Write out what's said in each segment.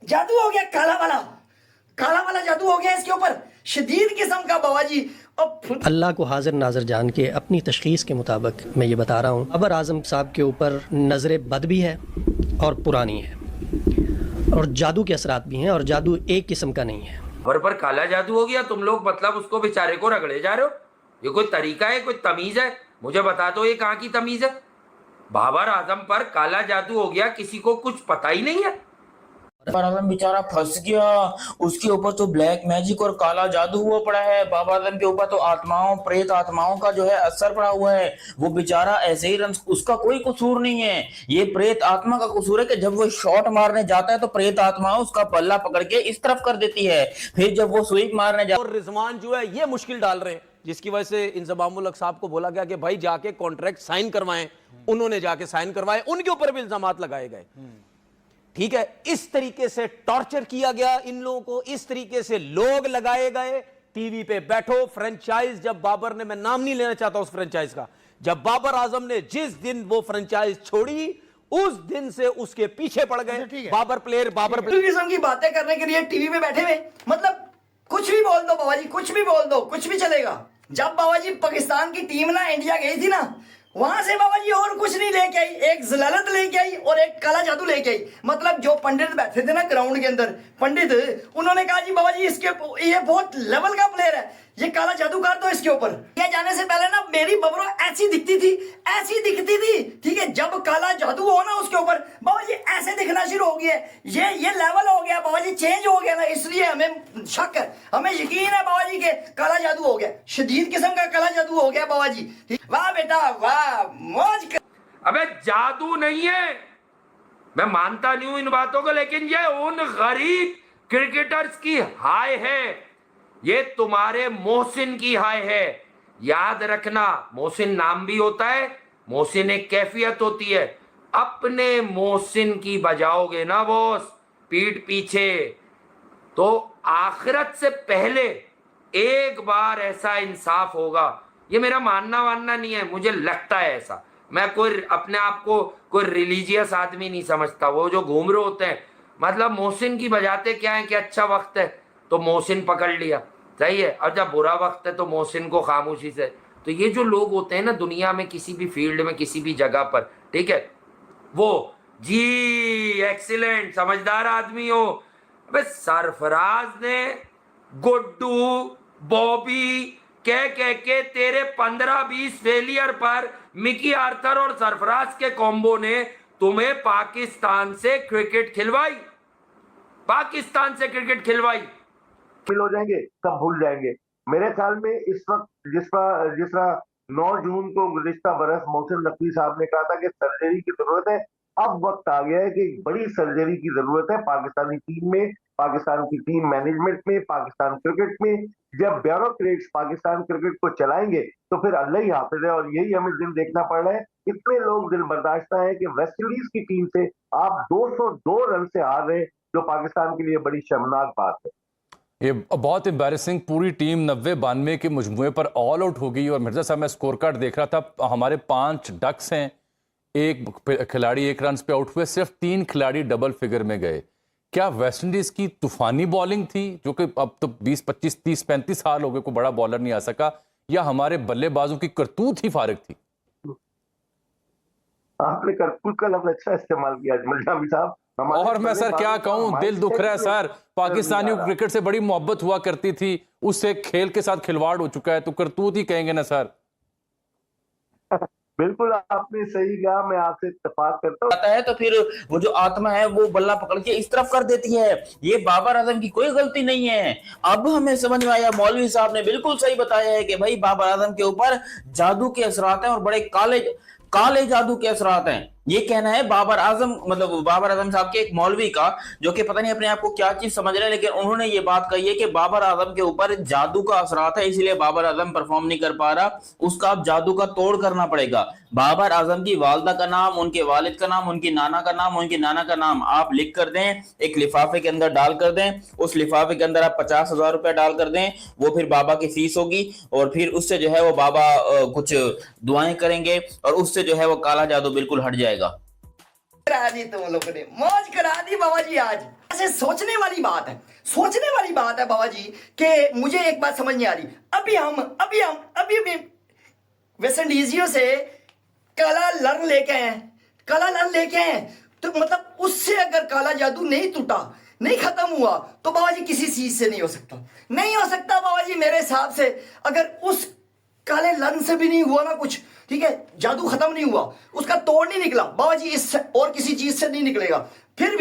जादू हो गया, काला वाला जादू हो गया इसके ऊपर, शदीद किस्म का बाबा जी। अल्लाह को हाजिर नाजर जान के अपनी तशखीस के मुताबिक मैं ये बता रहा हूँ, बाबर आजम साहब के ऊपर नज़र बद भी है और पुरानी है, और जादू के असरात भी हैं, और जादू एक किस्म का नहीं है। पर काला जादू हो गया, तुम लोग मतलब उसको बेचारे को रगड़े जा रहे हो। ये कोई तरीका है, कोई तमीज है? मुझे बता दो ये कहाँ की तमीज है? बाबर आजम पर काला जादू हो गया, किसी को कुछ पता ही नहीं है। बाबर आजम बेचारा फंस गया, उसके ऊपर तो ब्लैक मैजिक और काला जादू हुआ पड़ा है। बाबर आजम के ऊपर तो आत्माओं, प्रेत आत्माओं का जो है असर पड़ा हुआ है। वो बेचारा ऐसे ही उसका कोई कसूर नहीं है, ये प्रेत आत्मा का कसूर है कि जब वो शॉट मारने जाता है तो प्रेत आत्मा उसका पल्ला पकड़ के इस तरफ कर देती है, फिर जब वो स्वीप मारने जाता और रिजवान जो है ये मुश्किल डाल रहे हैं, जिसकी वजह से इंजमामुल हक साहब को बोला गया कि भाई जाके कॉन्ट्रैक्ट साइन करवाएं। उन्होंने जाके साइन करवाए, उनके ऊपर भी इल्जामात लगाए गए। ठीक है, इस तरीके से टॉर्चर किया गया इन लोगों को, इस तरीके से लोग लगाए गए। टीवी पे बैठो, फ्रेंचाइज जब बाबर ने, मैं नाम नहीं लेना चाहता उस फ्रेंचाइज का, जब बाबर आजम ने जिस दिन वो फ्रेंचाइज छोड़ी उस दिन से उसके पीछे पड़ गए। बाबर प्लेयर किस्म की बातें करने के लिए टीवी पे बैठे हुए, मतलब कुछ भी बोल दो बाबा जी, कुछ भी बोल दो, कुछ भी चलेगा। जब बाबा जी पाकिस्तान की टीम ना इंडिया गई थी ना, वहां से बाबा जी और कुछ नहीं लेके आई, एक जलालत लेके आई और एक काला जादू लेके आई। मतलब जो पंडित बैठे थे ना ग्राउंड के अंदर, पंडित, उन्होंने कहा जी बाबा जी इसके ये बहुत लेवल का प्लेयर है, ये काला जादूगर तो इसके ऊपर। ये जाने से पहले ना मेरी बबरो ऐसी दिखती थी, ऐसी दिखती थी। ठीक है, जब काला जादू हो ना उसके ऊपर बाबा जी ऐसे दिखना शुरू हो गया, ये लेवल हो गया बाबा जी, चेंज हो गया ना, इसलिए हमें शक है, हमें यकीन है बाबा जी के काला जादू हो गया, शदीद किस्म का काला जादू हो गया बाबा जी। वाह बेटा वाह, मौज कर। अबे जादू नहीं है, मैं मानता नहीं हूं इन बातों को, लेकिन ये उन गरीब क्रिकेटर्स की हाय है, ये तुम्हारे मोहसिन की हाय है। याद रखना, मोहसिन नाम भी होता है, मोहसिन एक कैफियत होती है। अपने मोहसिन की बजाओगे ना बॉस पीठ पीछे, तो आखिरत से पहले एक बार ऐसा इंसाफ होगा। ये मेरा मानना नहीं है, मुझे लगता है ऐसा। मैं कोई अपने आप को कोई रिलीजियस आदमी नहीं समझता। वो जो घूम रहे होते हैं, मतलब मोहसिन की बजाते क्या है कि अच्छा वक्त है तो मोहसिन पकड़ लिया, सही है, और जब बुरा वक्त है तो मोहसिन को खामोशी से। तो ये जो लोग होते हैं ना दुनिया में, किसी भी फील्ड में, किसी भी जगह पर, ठीक है, वो जी एक्सीलेंट समझदार आदमी हो। अबे सरफराज ने गुड्डू बॉबी कह के तेरे 15-20 फेलियर पर मिकी आर्थर और सरफराज के कॉम्बो ने तुम्हें पाकिस्तान से क्रिकेट खिलवाई, पाकिस्तान से क्रिकेट खिलवाई। हो जाएंगे सब भूल जाएंगे। मेरे ख्याल में इस वक्त जिस तरह 9 जून को गुज़िश्ता बरस मोहसिन नकवी साहब ने कहा था कि सर्जरी की जरूरत है, अब वक्त आ गया है कि बड़ी सर्जरी की जरूरत है पाकिस्तानी टीम में, पाकिस्तान की टीम मैनेजमेंट में, पाकिस्तान क्रिकेट में। जब ब्यूरोक्रेट्स पाकिस्तान क्रिकेट को चलाएंगे तो फिर अल्लाह ही हाफिज है। और यही हमें दिन देखना पड़ रहा है, इतने लोग दिल बर्दाश्ता है कि वेस्ट इंडीज की टीम से आप 202 रन से हार रहे, जो पाकिस्तान के लिए बड़ी शर्मनाक बात है। ये बहुत एम्बैरेसिंग, पूरी टीम 90-92 के मुजमुए पर ऑल आउट हो गई। और मिर्जा साहब, मैं स्कोर कार्ड देख रहा था, हमारे 5 डक्स हैं, एक खिलाड़ी 1 रन पे आउट हुए, सिर्फ 3 खिलाड़ी डबल फिगर में गए। क्या वेस्ट इंडीज की तूफानी बॉलिंग थी, जो कि अब तो 20, 25, 30, 35 साल हो गए कोई बड़ा बॉलर नहीं आ सका, या हमारे बल्लेबाजों की करतूत ही फारिग थी? आपने करतूत का लफ्ज अच्छा इस्तेमाल किया अजमल जामी साहब। और मैं सर क्या कहूं, दिल दुख रहा है सर। पाकिस्तानियों को क्रिकेट से बड़ी मोहब्बत हुआ करती थी, उससे खेल के साथ खिलवाड़ हो चुका है, तो करतूत ही कहेंगे ना सर। बिल्कुल आपने सही कहा, मैं आपसे इत्तेफाक करता हूँ। आता है तो फिर वो जो आत्मा है वो बल्ला पकड़ के इस तरफ कर देती है। ये बाबर आजम की कोई गलती नहीं है। अब हमें समझ में आया, मौलवी साहब ने बिल्कुल सही बताया है कि भाई बाबर आजम के ऊपर जादू के असरात हैं और बड़े काले जादू के असरात हैं। ये कहना है बाबर आजम, मतलब बाबर आजम साहब के एक मौलवी का, जो कि पता नहीं अपने आप को क्या चीज समझ रहे हैं, लेकिन उन्होंने ये बात कही है कि बाबर आजम के ऊपर जादू का असरात है, इसलिए बाबर आजम परफॉर्म नहीं कर पा रहा, उसका अब जादू का तोड़ करना पड़ेगा। बाबर आजम की वालदा का नाम, उनके वालिद का नाम, उनकी नाना का नाम, उनकी नाना का नाम आप लिख कर दें, एक लिफाफे के अंदर डाल कर दें, उस लिफाफे के अंदर आप 50,000 रुपए डाल कर दें, वो फिर बाबा की फीस होगी, और फिर उससे जो है वो बाबा कुछ दुआएं करेंगे और उससे जो है वो काला जादू बिल्कुल हट जाएगा। करा दी तुम लोगों ने, मौज करा दी बाबा जी आज। से सोचने वाली बात है, सोचने वाली बात है बाबा जी कि मुझे एक बात समझ नहीं आ रही। अभी वेस्ट इंडीजियों से काला लर्न लेके आए, तो मतलब उससे अगर काला जादू नहीं टूटा, नहीं खत्म हुआ, तो बाबा जी किसी चीज से नहीं हो सकता बाबा जी मेरे हिसाब से। अगर उस काले लर्न से भी नहीं हुआ ना कुछ, ठीक है, जादू खत्म नहीं हुआ, उसका तोड़ नहीं निकला बाबा जी, इस और किसी चीज से नहीं निकलेगा। फिर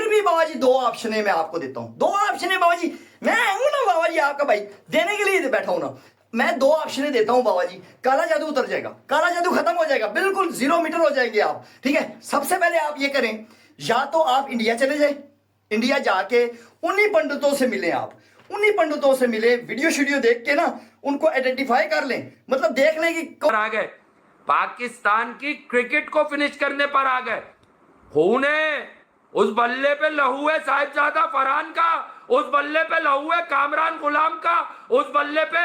भी बाबा जी 2 ऑप्शन मैं आपको देता हूं, 2 ऑप्शन बाबा जी। मैं हूं ना बाबा जी आपका भाई, देने के लिए बैठा हूं ना। मैं 2 ऑप्शन देता हूं बाबा जी, काला जादू उतर जाएगा, काला जादू खत्म हो जाएगा, बिल्कुल 0 मीटर हो जाएंगे आप, ठीक है। सबसे पहले आप ये करें, या तो आप इंडिया चले जाए, इंडिया जाके उन्हीं पंडितों से मिले, आप उन्हीं पंडितों से मिले, वीडियो देख के ना उनको आइडेंटिफाई कर लें, मतलब देख लें कि आ गए, पाकिस्तान की क्रिकेट को फिनिश करने पर आ गए। खून है उस बल्ले पे, लहू है साहिबजादा फरहान का, उस बल्ले पे लहू है कामरान गुलाम का, उस बल्ले पे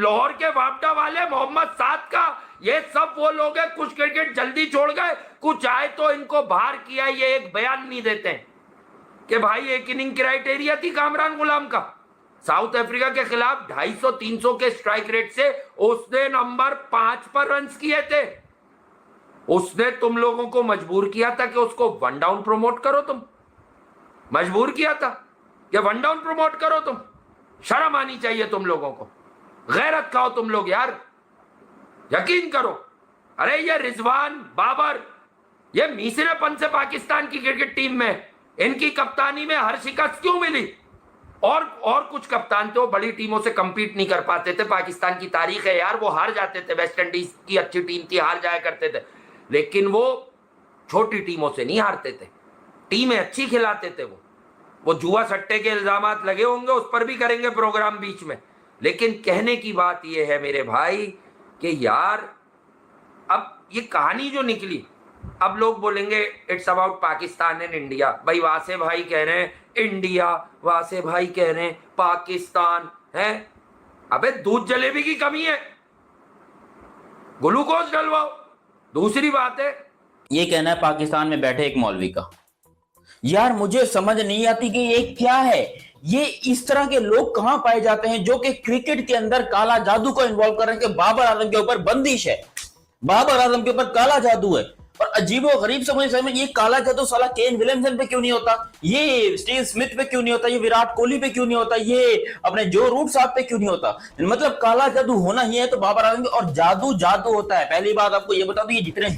लाहौर के वापडा वाले मोहम्मद साद का। ये सब वो लोग हैं, कुछ क्रिकेट जल्दी छोड़ गए, कुछ आए तो इनको बाहर किया। ये एक बयान नहीं देते हैं कि भाई एक इनिंग क्राइटेरिया थी कामरान गुलाम का, साउथ अफ्रीका के खिलाफ 250-300 के स्ट्राइक रेट से उसने नंबर 5 पर रन किए थे। उसने तुम लोगों को मजबूर किया था कि उसको 1 डाउन प्रमोट करो, तुम मजबूर किया था कि 1 डाउन प्रमोट करो। तुम शर्म आनी चाहिए तुम लोगों को, गैरत खाओ तुम लोग यार, यकीन करो। अरे ये रिजवान बाबर, ये मीसरेपन से पाकिस्तान की क्रिकेट टीम में, इनकी कप्तानी में हर शिकस्त क्यों मिली? और कुछ कप्तान थे वो बड़ी टीमों से कंपीट नहीं कर पाते थे, पाकिस्तान की तारीख है यार, वो हार जाते थे। वेस्ट इंडीज की अच्छी टीम थी, हार जाया करते थे, लेकिन वो छोटी टीमों से नहीं हारते थे, टीमें अच्छी खिलाते थे। वो जुआ सट्टे के इल्जामात लगे होंगे, उस पर भी करेंगे प्रोग्राम बीच में। लेकिन कहने की बात यह है मेरे भाई कि यार अब ये कहानी जो निकली, अब लोग बोलेंगे it's about Pakistan and India. भाई वासे भाई कह रहे हैं इंडिया, वासे भाई कह रहे हैं पाकिस्तान है। अबे दूध जलेबी की कमी है, ग्लूकोज डलवाओ। दूसरी बात है, ये कहना है पाकिस्तान में बैठे एक मौलवी का। यार मुझे समझ नहीं आती कि ये क्या है, ये इस तरह के लोग कहां पाए जाते हैं जो कि क्रिकेट के अंदर काला जादू को इन्वॉल्व कर रहे हैं कि बाबर आजम के ऊपर बंदिश है, बाबर आजम के ऊपर काला जादू है। और अजीबो गरीब समझ में ये काला जादू साला केन विलियमसन पे क्यों नहीं होता, ये स्टीव स्मिथ पे क्यों नहीं होता, ये विराट कोहली पे क्यों नहीं होता, ये अपने जो रूट साहब पे क्यों नहीं होता। मतलब काला जादू होना ही है तो बाबर आजम। और जादू जादू होता है। पहली बात आपको ये बता दूं, ये जितने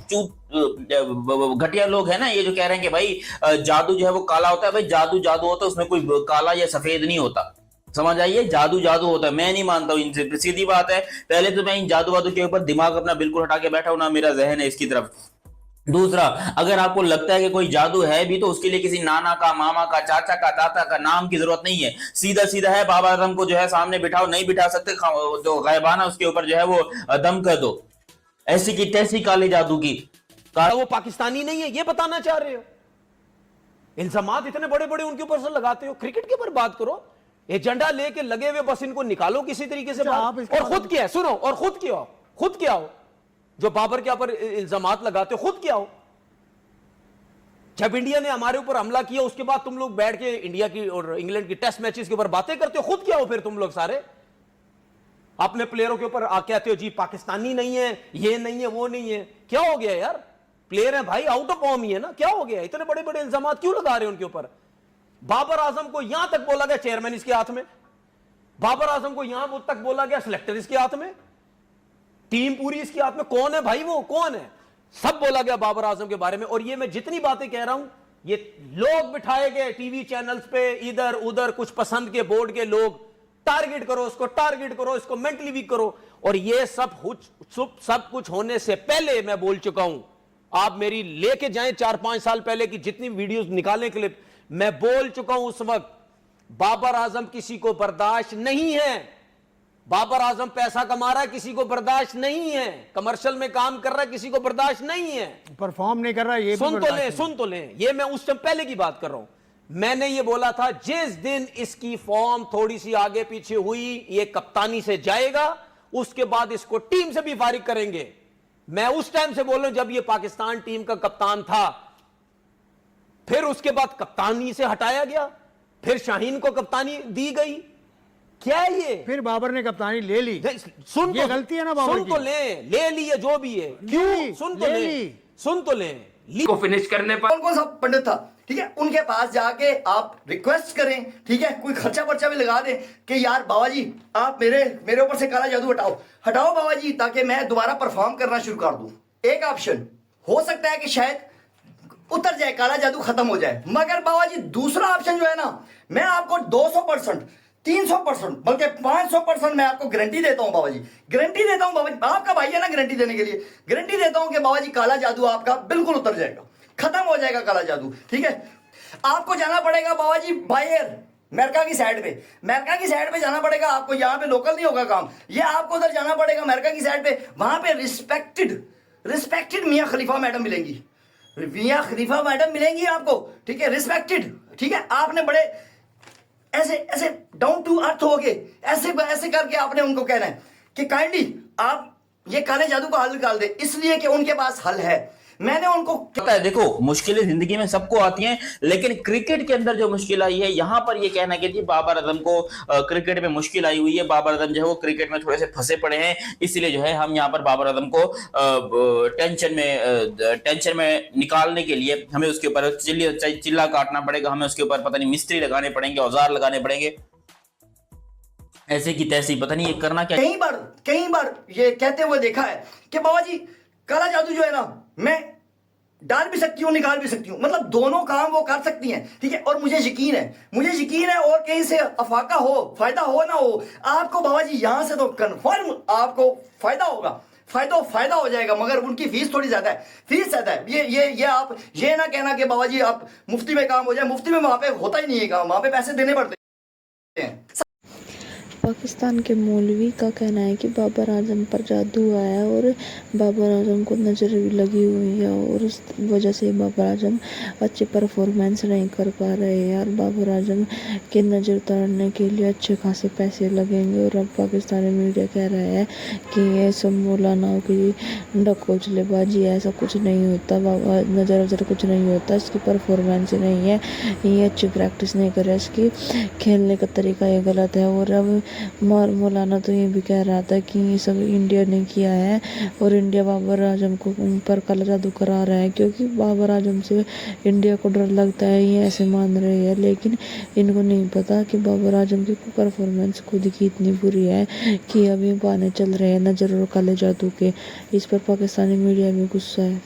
घटिया लोग हैं ना, ये जो कह रहे हैं कि भाई जादू जो है वो काला होता है, भाई जादू जादू होता है, उसमें कोई काला या सफेद नहीं होता, समझ आइए। जादू जादू होता है, मैं नहीं मानता हूं इनसे, सीधी बात है। पहले तो मैं इन जादू वादू के ऊपर दिमाग अपना बिल्कुल हटा के बैठा हूं, ना मेरा जहन है इसकी तरफ। दूसरा, अगर आपको लगता है कि कोई जादू है भी तो उसके लिए किसी नाना का, मामा का, चाचा का, ताता का नाम की जरूरत नहीं है। सीधा सीधा है, बाबर आजम को जो है सामने बिठाओ, नहीं बिठा सकते जो गायबाना उसके ऊपर जो है वो दम कर दो, ऐसी की तैसी काले जादू की। वो पाकिस्तानी नहीं है, ये बताना चाह रहे हो? इल्जामात इतने बड़े बड़े उनके ऊपर से लगाते हो। क्रिकेट के ऊपर बात करो, एजेंडा लेके लगे हुए, बस इनको निकालो किसी तरीके से बाहर। और खुद क्या है, सुनो, और खुद क्या हो जो बाबर के ऊपर इल्जामात लगाते हो, खुद क्या हो? जब इंडिया ने हमारे ऊपर हमला किया उसके बाद तुम लोग बैठ के इंडिया की और इंग्लैंड की टेस्ट मैचेस के ऊपर बातें करते हो, खुद क्या हो फिर तुम लोग सारे? अपने प्लेयरों के ऊपर कहते हो जी पाकिस्तानी नहीं है, ये नहीं है, वो नहीं है। क्या हो गया यार? प्लेयर है भाई, आउट ऑफ फॉर्म ही है ना, क्या हो गया? इतने बड़े बड़े इल्जामात क्यों लगा रहे हो उनके ऊपर? बाबर आजम को यहां तक बोला गया चेयरमैन इसके हाथ में, बाबर आजम को यहां तक बोला गया सिलेक्टर इसके हाथ में, टीम पूरी इसके हाथ में। कौन है भाई वो, कौन है? सब बोला गया बाबर आजम के बारे में। और ये मैं जितनी बातें कह रहा हूं, ये लोग बिठाए गए टीवी चैनल्स पे, इधर उधर कुछ पसंद के बोर्ड के लोग, टारगेट करो उसको, टारगेट करो इसको, मेंटली वीक करो। और ये सब कुछ होने से पहले मैं बोल चुका हूं, आप मेरी लेके जाएं 4-5 साल पहले की जितनी वीडियोस निकालें, क्लिप, मैं बोल चुका हूं उस वक्त, बाबर आजम किसी को बर्दाश्त नहीं है। बाबर आजम पैसा कमा रहा है, किसी को बर्दाश्त नहीं है। कमर्शियल में काम कर रहा है, किसी को बर्दाश्त नहीं है। परफॉर्म नहीं कर रहा है, ये सुन तो लें, ये मैं उस टाइम पहले की बात कर रहा हूं। मैंने ये बोला था जिस दिन इसकी फॉर्म थोड़ी सी आगे पीछे हुई, ये कप्तानी से जाएगा, उसके बाद इसको टीम से भी फारिग करेंगे। मैं उस टाइम से बोल रहा हूं जब ये पाकिस्तान टीम का कप्तान था। फिर उसके बाद कप्तानी से हटाया गया, फिर शाहीन को कप्तानी दी गई। क्या है ये? फिर बाबर ने कप्तानी ले ली। सुन ये तो गलती है ना बाबर सुन की। तो ले ली है जो भी है। क्यों? सुन तो ले को फिनिश करने पर कौन सा पंडित था, ठीक है, उनके पास जाके आप रिक्वेस्ट करें, ठीक है, कोई खर्चा पर्चा भी लगा दें कि यार बाबा जी आप मेरे ऊपर से काला जादू हटाओ बाबा जी, ताकि मैं दोबारा परफॉर्म करना शुरू कर दूं। एक ऑप्शन हो सकता है कि शायद उतर जाए, काला जादू खत्म हो जाए। मगर बाबा जी दूसरा ऑप्शन जो है ना, मैं आपको 200%, 300%, बल्कि 500% मैं आपको गारंटी देता हूं बाबा जी, गारंटी देता हूं बाबा जी, आपका भाई है ना गारंटी देने के लिए, गारंटी देता हूं कि बाबा जी काला जादू आपका बिल्कुल उतर जाएगा, खत्म हो जाएगा काला जादू। ठीक है, आपको जाना पड़ेगा बाबा जी बाहर अमेरिका की साइड पे, अमेरिका की साइड पे जाना पड़ेगा आपको, यहाँ पे लोकल नहीं होगा काम, ये आपको उधर जाना पड़ेगा अमेरिका की साइड पे। वहां पे रिस्पेक्टेड मियां खलीफा मैडम मिलेंगी, मियां खलीफा मैडम मिलेंगी आपको, ठीक है, रिस्पेक्टेड, ठीक है। आपने बड़े ऐसे डाउन टू अर्थ हो गए, ऐसे करके आपने उनको कहना है कि काइंडली आप ये काले जादू का हल निकाल दे, इसलिए कि उनके पास हल है। मैंने उनको पता है, देखो मुश्किलें जिंदगी में सबको आती हैं, लेकिन क्रिकेट के अंदर जो मुश्किल आई है, यहां पर ये कहना कि जी बाबर आजम को क्रिकेट में मुश्किल आई हुई है, बाबर आजम जो है वो क्रिकेट में थोड़े से फंसे पड़े हैं, इसलिए जो है हम यहाँ पर बाबर आजम को टेंशन में निकालने के लिए हमें उसके ऊपर चिल्ला काटना पड़ेगा, हमें उसके ऊपर पता नहीं मिस्त्री लगाने पड़ेंगे, औजार लगाने पड़ेंगे, ऐसे की तैसी, पता नहीं ये करना क्या। कई बार ये कहते हुए देखा है कि बाबा जी काला जादू जो है ना, मैं डाल भी सकती हूँ निकाल भी सकती हूँ, मतलब दोनों काम वो कर सकती हैं, ठीक है। और मुझे यकीन है और कहीं से अफाका हो, फायदा हो ना हो, आपको बाबा जी यहां से तो कन्फर्म आपको फायदा होगा, फायदा हो जाएगा। मगर उनकी फीस थोड़ी ज्यादा है, ये आप ये ना कहना कि बाबा जी आप मुफ्ती में काम हो जाए, मुफ्ती में वहां पे होता ही नहीं है काम, वहां पे पैसे देने पड़ते हैं। पाकिस्तान के मौलवी का कहना है कि बाबर आजम पर जादू आया और बाबर आजम को नज़र भी लगी हुई है और उस वजह से बाबर आजम अच्छे परफॉर्मेंस नहीं कर पा रहे हैं और बाबर आजम के नज़र उतारने के लिए अच्छे खासे पैसे लगेंगे। और अब पाकिस्तानी मीडिया कह रहा है कि ये सब मौलानाओं की ढकोचलेबाजी, ऐसा कुछ नहीं होता, नज़र कुछ नहीं होता, इसकी परफॉर्मेंस ही नहीं है, ये अच्छी प्रैक्टिस नहीं करे, इसकी खेलने का तरीका ये गलत है। और अब मौलाना तो ये भी कह रहा था कि ये सब इंडिया ने किया है और इंडिया बाबर आजम को पर काला जादू करा रहा है, क्योंकि बाबर आजम से इंडिया को डर लगता है, ये ऐसे मान रहे हैं। लेकिन इनको नहीं पता कि बाबर आजम की परफॉर्मेंस खुद की इतनी बुरी है कि अभी बहाने चल रहे हैं नजर और काले जादू के। इस पर पाकिस्तानी मीडिया भी गुस्सा है।